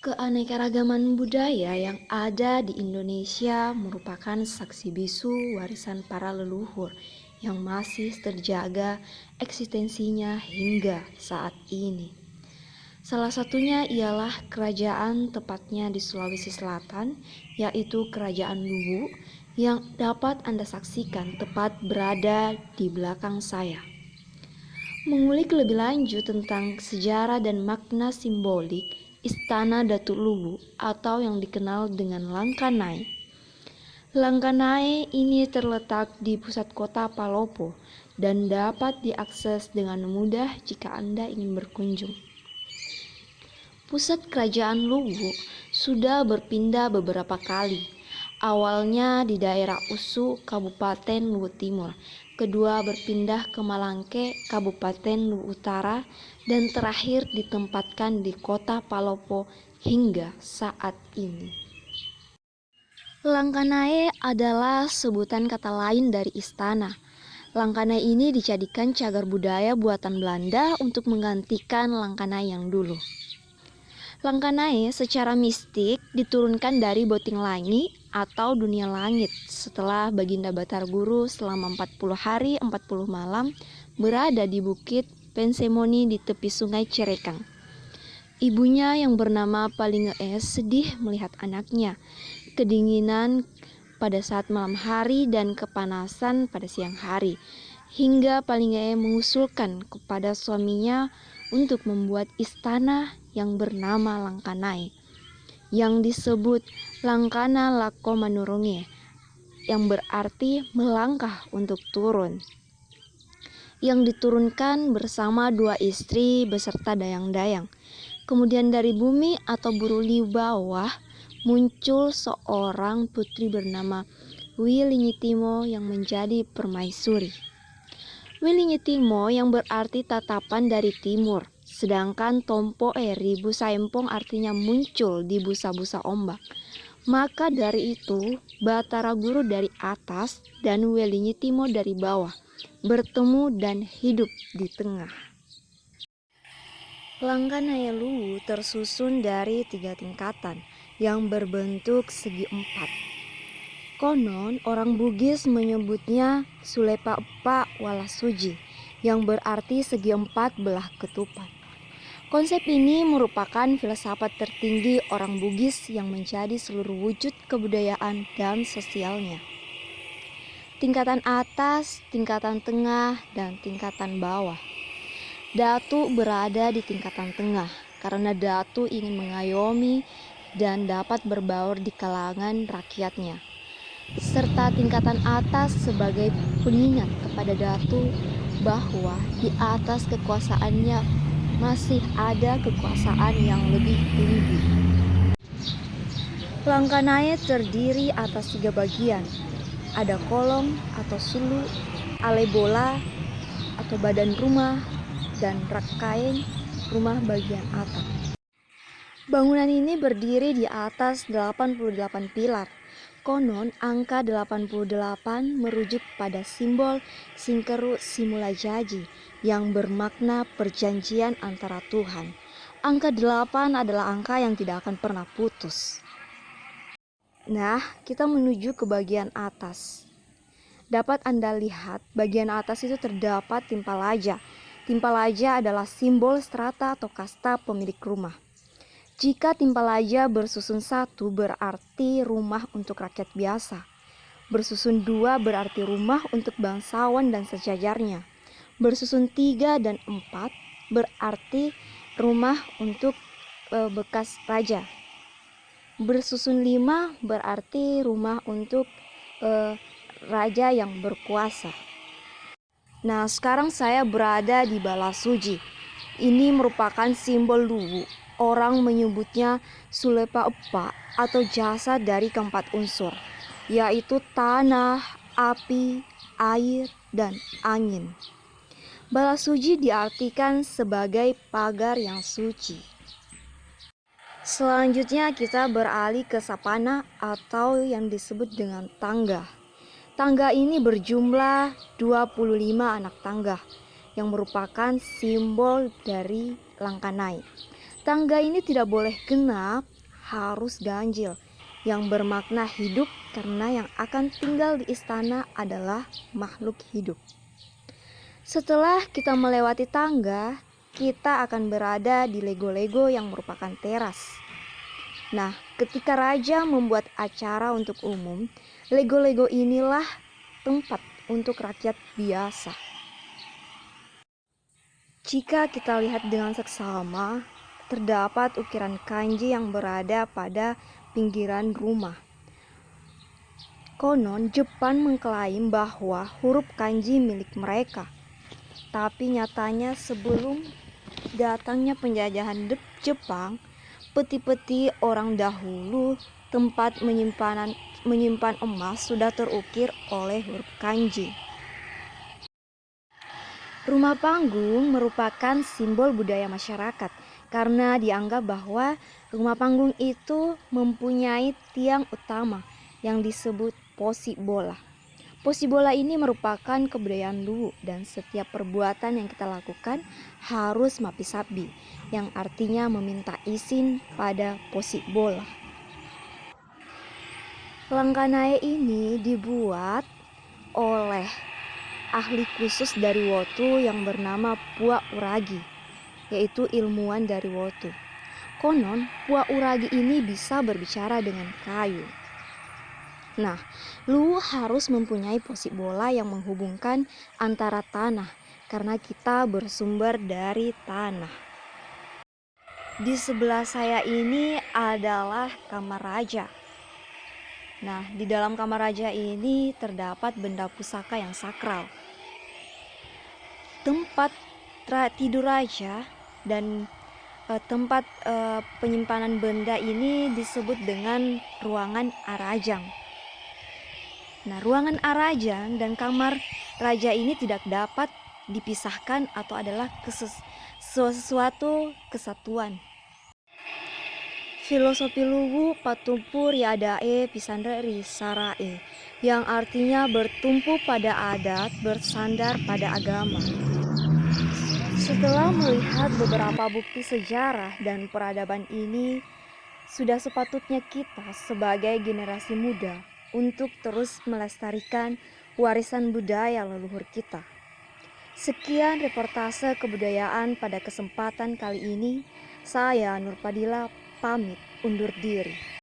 Keanekaragaman budaya yang ada di Indonesia merupakan saksi bisu warisan para leluhur yang masih terjaga eksistensinya hingga saat ini. Salah satunya ialah kerajaan tepatnya di Sulawesi Selatan, yaitu Kerajaan Luwu yang dapat Anda saksikan tepat berada di belakang saya. Mengulik lebih lanjut tentang sejarah dan makna simbolik Istana Datuk Luwu atau yang dikenal dengan Langkanai. Langkanai ini terletak di pusat kota Palopo dan dapat diakses dengan mudah jika Anda ingin berkunjung. Pusat kerajaan Luwu sudah berpindah beberapa kali. Awalnya di daerah Usu, Kabupaten Luwu Timur, kedua berpindah ke Malangke, Kabupaten Luwu Utara, dan terakhir ditempatkan di kota Palopo hingga saat ini. Langkanai adalah sebutan kata lain dari istana. Langkanai ini dijadikan cagar budaya buatan Belanda untuk menggantikan Langkanai yang dulu. Langkanai secara mistik diturunkan dari Boting Langi atau dunia langit setelah Baginda Batarguru selama 40 hari 40 malam berada di bukit Pensemoni di tepi sungai Cerekang. Ibunya yang bernama Palingee sedih melihat anaknya, kedinginan pada saat malam hari dan kepanasan pada siang hari, hingga Palingee mengusulkan kepada suaminya untuk membuat istana yang bernama Langkanai, yang disebut Langkana Lako Manurunge, yang berarti melangkah untuk turun, yang diturunkan bersama dua istri beserta dayang-dayang. Kemudian dari bumi atau buruli bawah muncul seorang putri bernama Wilinyitimo yang menjadi permaisuri. Wilinyitimo yang berarti tatapan dari timur, sedangkan Tompo Eri busa empong artinya muncul di busa-busa ombak. Maka dari itu Batara Guru dari atas dan Wilinyitimo dari bawah bertemu dan hidup di tengah. Langkanai Luwu tersusun dari 3 tingkatan yang berbentuk segi empat. Konon orang Bugis menyebutnya Sulepa Epa Walasuji, yang berarti segi empat belah ketupat. Konsep ini merupakan filsafat tertinggi orang Bugis yang menjadi seluruh wujud kebudayaan dan sosialnya. Tingkatan atas, tingkatan tengah, dan tingkatan bawah. Datu berada di tingkatan tengah karena Datu ingin mengayomi dan dapat berbaur di kalangan rakyatnya, serta tingkatan atas sebagai pengingat kepada Datu bahwa di atas kekuasaannya masih ada kekuasaan yang lebih tinggi. Langkanai terdiri atas 3 bagian. Ada kolong atau sulu, alebola atau badan rumah, dan rakain rumah bagian atas. Bangunan ini berdiri di atas 88 pilar. Konon angka 88 merujuk pada simbol Singkeru Simulajaji yang bermakna perjanjian antara Tuhan. Angka 8 adalah angka yang tidak akan pernah putus. Nah, kita menuju ke bagian atas. Dapat Anda lihat bagian atas itu terdapat timpalaja. Timpalaja adalah simbol strata atau kasta pemilik rumah. Jika timpalaja bersusun 1 berarti rumah untuk rakyat biasa. Bersusun 2 berarti rumah untuk bangsawan dan sejajarnya. Bersusun 3 dan 4 berarti rumah untuk bekas raja. Bersusun 5 berarti rumah untuk raja yang berkuasa. Nah, sekarang saya berada di Balasuji. Ini merupakan simbol Luwu. Orang menyebutnya Sulepa Epa atau jasa dari keempat unsur, yaitu tanah, api, air, dan angin. Balasuji diartikan sebagai pagar yang suci. Selanjutnya kita beralih ke sapana atau yang disebut dengan tangga. Tangga ini berjumlah 25 anak tangga yang merupakan simbol dari Langkanai. Tangga ini tidak boleh genap harus ganjil, yang bermakna hidup karena yang akan tinggal di istana adalah makhluk hidup. Setelah kita melewati tangga, kita akan berada di lego-lego yang merupakan teras. Nah, ketika raja membuat acara untuk umum, lego-lego inilah tempat untuk rakyat biasa. Jika kita lihat dengan seksama, terdapat ukiran kanji yang berada pada pinggiran rumah. Konon Jepang mengklaim bahwa huruf kanji milik mereka. Tapi nyatanya sebelum datangnya penjajahan Jepang, peti-peti orang dahulu tempat menyimpan emas sudah terukir oleh huruf kanji. Rumah panggung merupakan simbol budaya masyarakat karena dianggap bahwa rumah panggung itu mempunyai tiang utama yang disebut posi bola. Posi bola ini merupakan kebudayaan Luwu dan setiap perbuatan yang kita lakukan harus mapi-sapi, yang artinya meminta izin pada posi bola. Langkanae ini dibuat oleh ahli khusus dari Wotu yang bernama Pua Uragi, yaitu ilmuwan dari Wotu. Konon Pua Uragi ini bisa berbicara dengan kayu. Nah, Luwu harus mempunyai posi bola yang menghubungkan antara tanah, karena kita bersumber dari tanah. Di sebelah saya ini adalah kamar raja. Nah, di dalam kamar raja ini terdapat benda pusaka yang sakral. Tempat tidur raja dan tempat penyimpanan benda ini disebut dengan ruangan arajang. Nah, ruangan arajang dan kamar raja ini tidak dapat dipisahkan atau adalah sesuatu kesatuan. Filosofi Luwu Patumpur Yadae Pisandari Sarae, yang artinya bertumpu pada adat, bersandar pada agama. Setelah melihat beberapa bukti sejarah dan peradaban ini, sudah sepatutnya kita sebagai generasi muda untuk terus melestarikan warisan budaya leluhur kita. Sekian reportase kebudayaan pada kesempatan kali ini. Saya Nurpadila pamit undur diri.